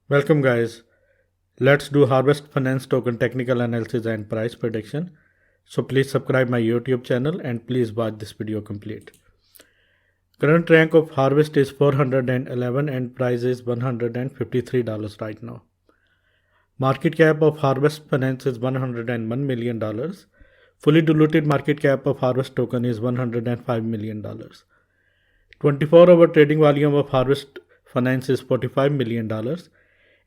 Welcome guys. Let's do Harvest Finance token technical analysis and price prediction. So please subscribe my YouTube channel and please watch this video complete. Current rank of Harvest is 411 and price is $153 right now. Market cap of Harvest Finance is $101 million. Fully diluted market cap of Harvest token is $105 million. 24-hour trading volume of Harvest Finance is $45 million.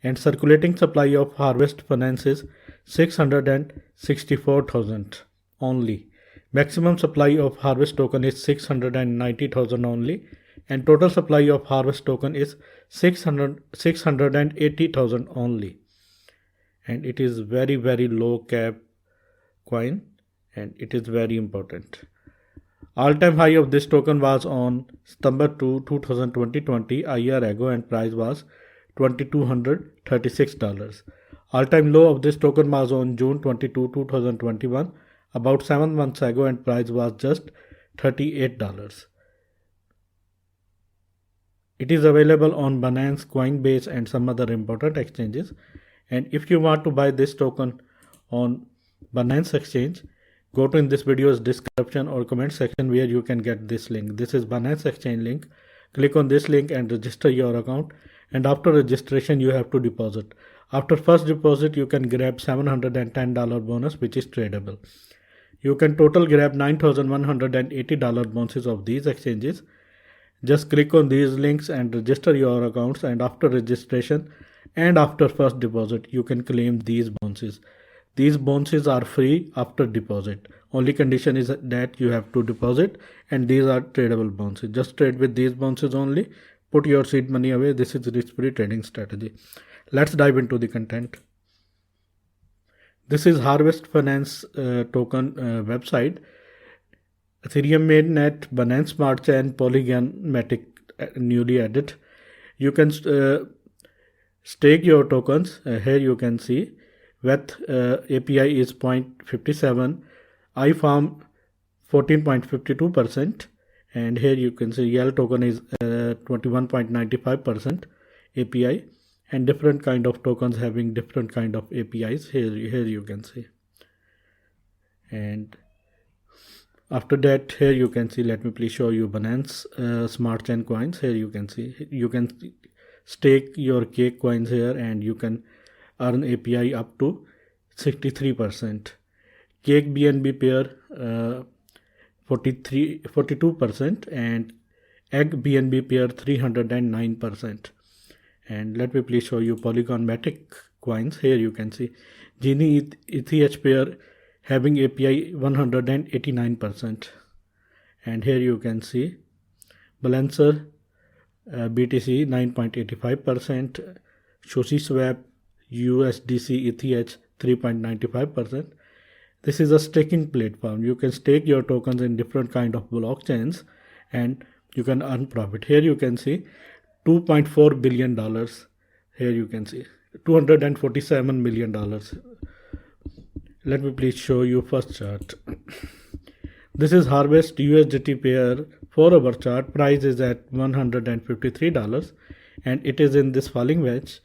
And circulating supply of Harvest Finance is 664,000 only. Maximum supply of Harvest token is 690,000 only, and total supply of Harvest token is 680,000 only. And it is very low cap coin, and it is very important. All-time high of this token was on September 2, 2020, a year ago, and price was $2,236. All-time low of this token was on June 22, 2021, about 7 months ago, and price was just $38. It is available on Binance, Coinbase, and some other important exchanges. And if you want to buy this token on Binance exchange, go to in this video's description or comment section where you can get this link. This is Binance exchange link. Click on this link and register your account. And after registration, you have to deposit. After first deposit, you can grab $710 bonus, which is tradable. You can total grab $9,180 bonuses of these exchanges. Just click on these links and register your accounts. And after registration and after first deposit, you can claim these bonuses. These bonuses are free after deposit. Only condition is that you have to deposit, and these are tradable bonuses. Just trade with these bonuses only. Put your seed money away. This is risk-free trading strategy. Let's dive into the content. This is Harvest Finance token website. Ethereum mainnet, Binance Smart Chain, Polygon Matic newly added. You can stake your tokens. Here you can see. With API is 0.57, iFarm 14.52%, and here you can see YEL token is 21.95% API, and different kind of tokens having different kind of APIs. Here you can see. And after that, here you can see, let me please show you Binance Smart Chain coins. Here you can see, you can stake your cake coins here, and you can earn API up to 63%. Cake BNB pair 42%, and egg BNB pair 309%. And let me please show you Polygon Matic coins. Here you can see Genie ETH pair having API 189%. And here you can see Balancer BTC 9.85%, SushiSwap USDC ETH 3.95%. This is a staking platform. You can stake your tokens in different kind of blockchains and you can earn profit. Here you can see $2.4 billion. Here you can see $247 million. Let me please show you first chart. This is Harvest USDT pair 4-hour chart. Price is at $153 and it is in this falling wedge,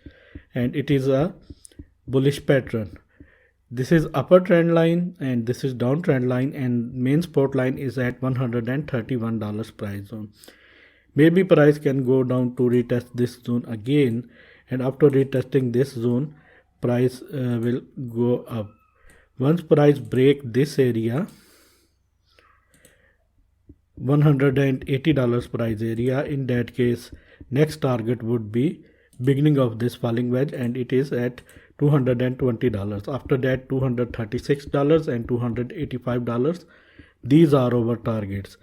and it is a bullish pattern. This is upper trend line and this is down trend line, and main support line is at $131 price zone. Maybe price can go down to retest this zone again, and after retesting this zone, price will go up. Once price break this area, $180 price area, in that case next target would be beginning of this falling wedge, and it is at $220. After that, $236 and $285. These are our targets.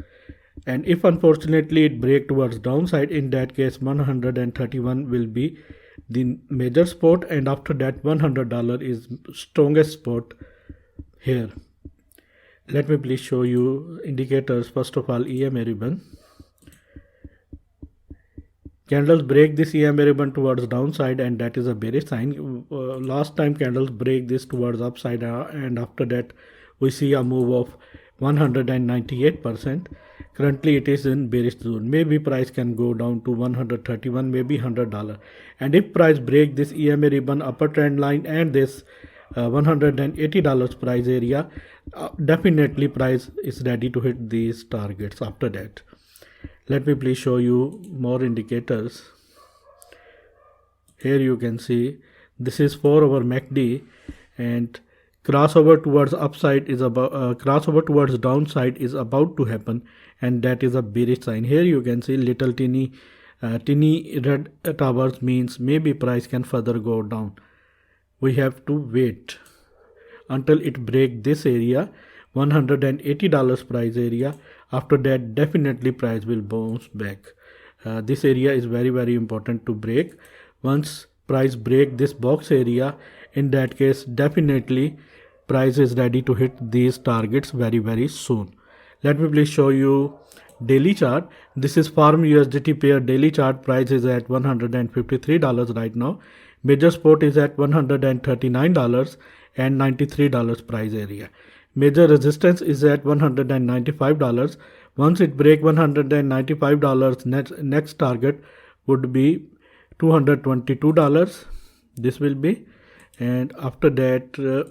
And if unfortunately it break towards downside, in that case 131 will be the major support, and after that $100 is strongest support here. Let me please show you indicators. First of all, EMA ribbon. Candles break this EMA ribbon towards downside, and that is a bearish sign. Last time candles break this towards upside, and after that we see a move of 198%. Currently it is in bearish zone. Maybe price can go down to 131, maybe $100. And if price break this EMA ribbon upper trend line and this $180 price area, definitely price is ready to hit these targets after that. Let me please show you more indicators. Here you can see this is 4 hour MACD, and crossover towards upside is about crossover towards downside is about to happen, and that is a bearish sign. Here you can see little teeny red towers, means maybe price can further go down. We have to wait until it break this area, $180 price area. After that definitely price will bounce back. This area is very important to break. Once price break this box area, in that case definitely price is ready to hit these targets very soon. Let me please show you daily chart. This is Farm USDT pair daily chart. Price is at $153 right now. Major support is at $139 and $93 price area. Major resistance is at $195. Once it break $195, next target would be $222. This will be, and after that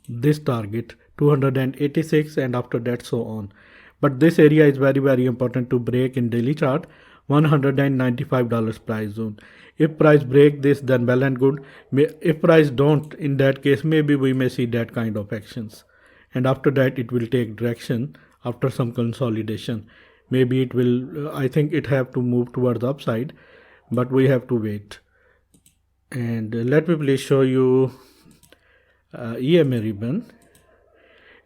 this target 286, and after that so on. But this area is very important to break in daily chart, $195 price zone. If price break this, then well and good. If price don't, in that case maybe we may see that kind of actions, and after that it will take direction after some consolidation. Maybe it will, I think it have to move towards the upside, but we have to wait. And let me please show you EMA ribbon.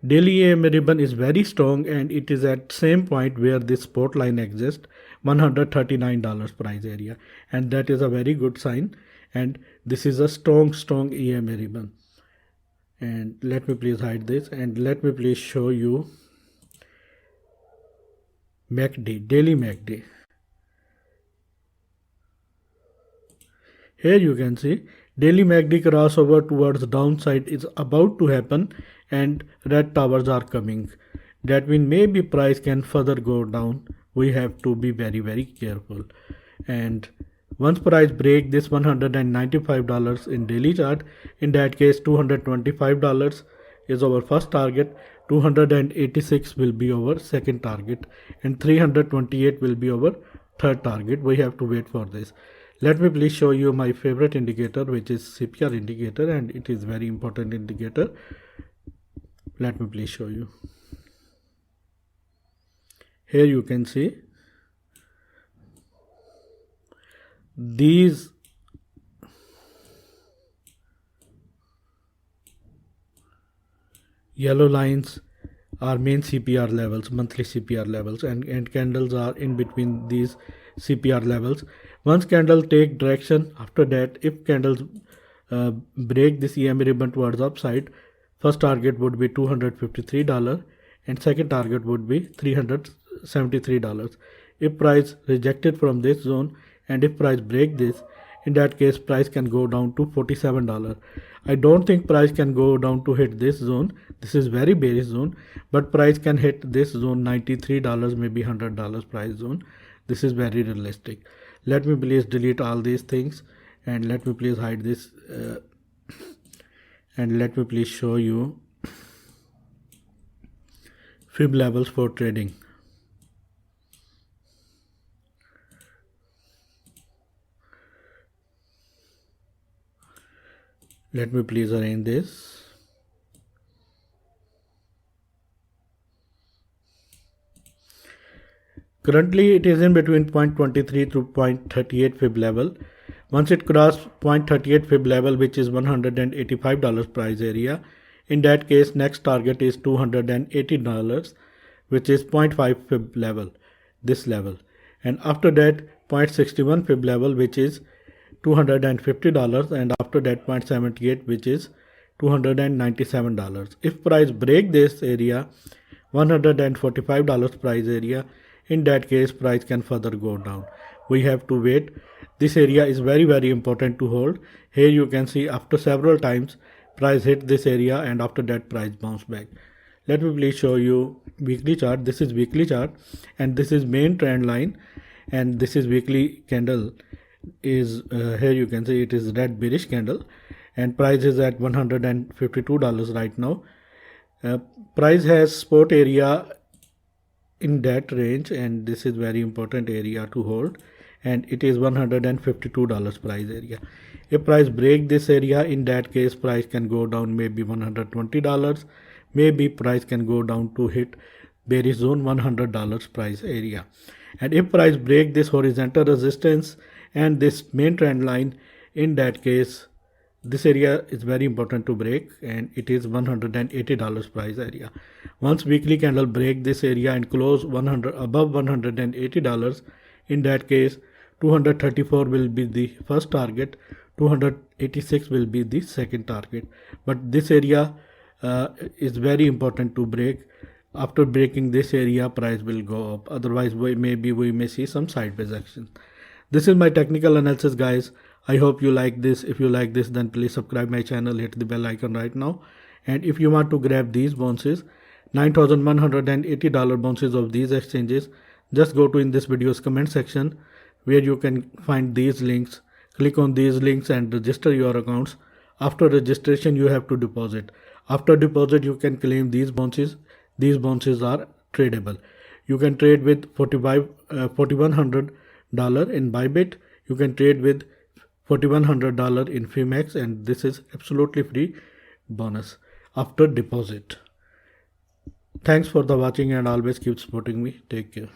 Daily EMA ribbon is very strong, and it is at same point where this support line exists, $139 price area, and that is a very good sign. And this is a strong EMA ribbon. And let me please hide this, and let me please show you MACD, daily MACD. Here you can see daily MACD crossover towards downside is about to happen, and red towers are coming. That means maybe price can further go down. We have to be very careful. And once price break this $195 in daily chart, in that case $225 is our first target, 286 will be our second target, and 328 will be our third target. We have to wait for this. Let me please show you my favorite indicator, which is CPR indicator, and it is very important indicator. Let me please show you. Here you can see these yellow lines are main CPR levels, monthly CPR levels, and candles are in between these CPR levels. Once candle take direction, after that if candles break this EMA ribbon towards upside, first target would be $253 and second target would be $373. If price rejected from this zone, and if price break this, in that case price can go down to $47. I don't think price can go down to hit this zone. This is very bearish zone, but price can hit this zone, $93, maybe $100 price zone. This is very realistic. Let me please delete all these things, and let me please hide this, and let me please show you fib levels for trading. Let me please arrange this. Currently it is in between 0.23 to 0.38 fib level. Once it crosses 0.38 fib level, which is $185 price area, in that case next target is $280, which is 0.5 fib level, this level, and after that 0.61 fib level, which is $250, and after that 0.78, which is $297. If price break this area, $145 price area, in that case price can further go down. We have to wait. This area is very important to hold. Here you can see after several times price hit this area, and after that price bounce back. let me please show you weekly chart. This is weekly chart and this is main trend line, and this is weekly candle is here you can see it is red bearish candle, and price is at $152 right now. Price has support area in that range, and this is very important area to hold, and it is $152 price area. If price break this area, in that case price can go down maybe $120, maybe price can go down to hit bearish zone $100 price area. And if price break this horizontal resistance and this main trend line, in that case this area is very important to break, and it is $180 price area. Once weekly candle break this area and close above $180, in that case 234 will be the first target, 286 will be the second target. But this area is very important to break. After breaking this area, price will go up, otherwise we may see some sideways action. This is my technical analysis, guys. I hope you like this. If you like this, then please subscribe my channel, hit the bell icon right now. And if you want to grab these bounces, $9,180 bounces of these exchanges, just go to in this video's comment section where you can find these links. Click on these links and register your accounts. After registration, you have to deposit. After deposit, you can claim these bounces. These bounces are tradable. You can trade with $4,100 in Bybit. You can trade with $4,100 in Fimex, and this is absolutely free bonus after deposit. Thanks for the watching, and always keep supporting me. Take care.